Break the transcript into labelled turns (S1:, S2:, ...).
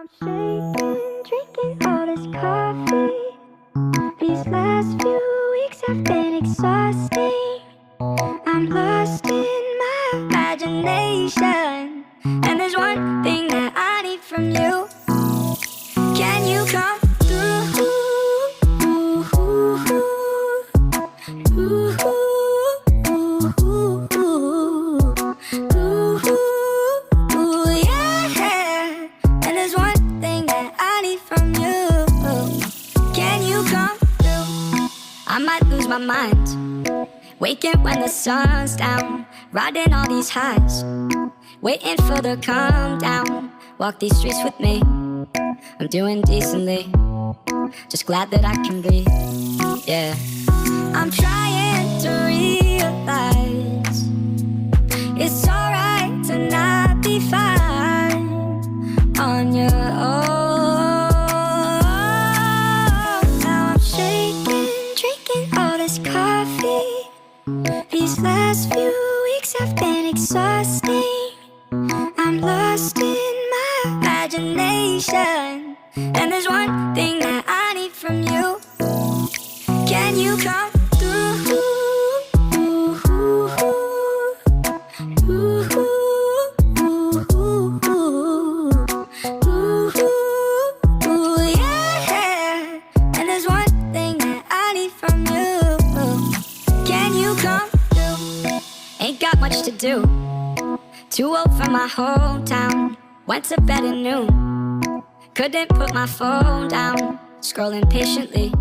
S1: I'm shaking, drinking all this coffee. These last few weeks have been exhausting. I'm lost in my imagination. And there's one thing that I need from you. Can you come through? Yeah. And there's one thing that I need from you. Can you come through? I might lose my mind. Waking when the sun's down, riding all these highs, waiting for the calm down. Walk these streets with me, I'm doing decently, just glad that I can breathe, yeah. I'm trying to realize it's alright to not be fine on your own. Now I'm shaking, drinking all this coffee. These last few weeks have been exhausting. I'm lost in my imagination. And there's one thing that I need from you. Can you come through? Yeah. And there's one thing that I need from you. Can you come through? Ain't got much to do. Too old for my hometown. Went to bed at noon. Couldn't put my phone down. Scrolling patiently.